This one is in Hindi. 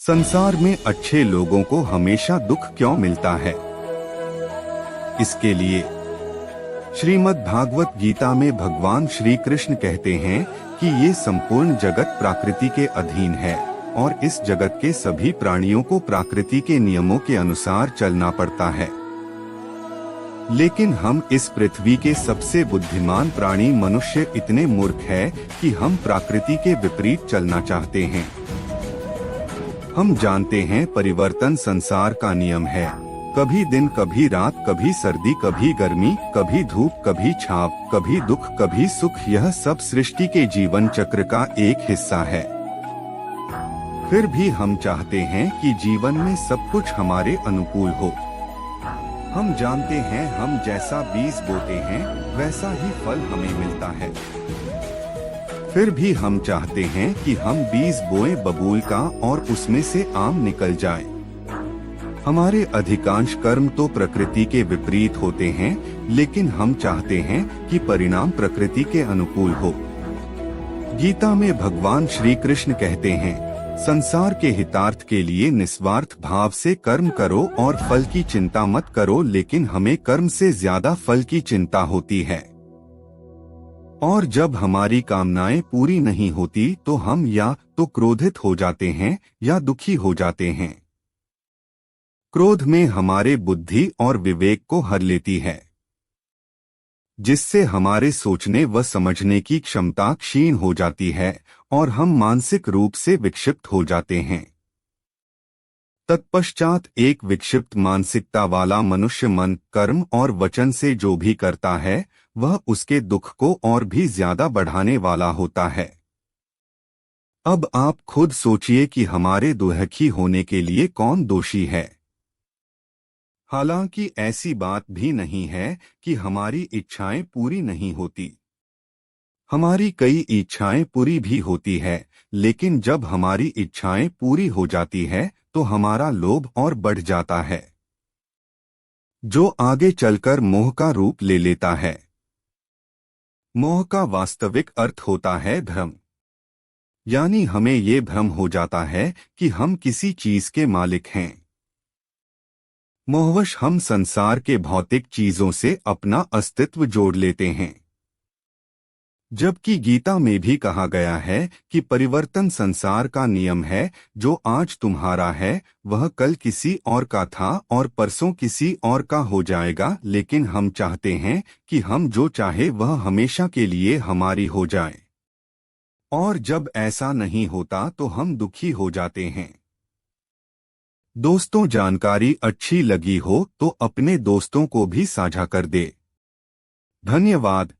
संसार में अच्छे लोगों को हमेशा दुख क्यों मिलता है? इसके लिए श्रीमद् भागवत गीता में भगवान श्री कृष्ण कहते हैं कि ये संपूर्ण जगत प्रकृति के अधीन है और इस जगत के सभी प्राणियों को प्रकृति के नियमों के अनुसार चलना पड़ता है। लेकिन हम इस पृथ्वी के सबसे बुद्धिमान प्राणी मनुष्य इतने मूर्ख है कि हम प्रकृति के विपरीत चलना चाहते हैं। हम जानते हैं परिवर्तन संसार का नियम है, कभी दिन कभी रात, कभी सर्दी कभी गर्मी, कभी धूप कभी छाव, कभी दुख कभी सुख, यह सब सृष्टि के जीवन चक्र का एक हिस्सा है। फिर भी हम चाहते हैं कि जीवन में सब कुछ हमारे अनुकूल हो। हम जानते हैं हम जैसा बीज बोते हैं वैसा ही फल हमें मिलता है। फिर भी हम चाहते हैं कि हम बीज बोएं बबूल का और उसमें से आम निकल जाए। हमारे अधिकांश कर्म तो प्रकृति के विपरीत होते हैं, लेकिन हम चाहते हैं कि परिणाम प्रकृति के अनुकूल हो। गीता में भगवान श्री कृष्ण कहते हैं, संसार के हितार्थ के लिए निस्वार्थ भाव से कर्म करो और फल की चिंता मत करो। लेकिन हमें कर्म से ज्यादा फल की चिंता होती है, और जब हमारी कामनाएं पूरी नहीं होती तो हम या तो क्रोधित हो जाते हैं या दुखी हो जाते हैं। क्रोध में हमारे बुद्धि और विवेक को हर लेती है, जिससे हमारे सोचने व समझने की क्षमता क्षीण हो जाती है और हम मानसिक रूप से विक्षिप्त हो जाते हैं। तत्पश्चात एक विक्षिप्त मानसिकता वाला मनुष्य मन, कर्म और वचन से जो भी करता है वह उसके दुख को और भी ज्यादा बढ़ाने वाला होता है। अब आप खुद सोचिए कि हमारे दुखी होने के लिए कौन दोषी है। हालांकि ऐसी बात भी नहीं है कि हमारी इच्छाएं पूरी नहीं होती। हमारी कई इच्छाएं पूरी भी होती है, लेकिन जब हमारी इच्छाएं पूरी हो जाती है तो हमारा लोभ और बढ़ जाता है, जो आगे चलकर मोह का रूप ले लेता है। मोह का वास्तविक अर्थ होता है भ्रम, यानी हमें ये भ्रम हो जाता है कि हम किसी चीज के मालिक हैं। मोहवश हम संसार के भौतिक चीजों से अपना अस्तित्व जोड़ लेते हैं, जबकि गीता में भी कहा गया है कि परिवर्तन संसार का नियम है। जो आज तुम्हारा है वह कल किसी और का था और परसों किसी और का हो जाएगा। लेकिन हम चाहते हैं कि हम जो चाहे वह हमेशा के लिए हमारी हो जाए, और जब ऐसा नहीं होता तो हम दुखी हो जाते हैं। दोस्तों, जानकारी अच्छी लगी हो तो अपने दोस्तों को भी साझा कर दे। धन्यवाद।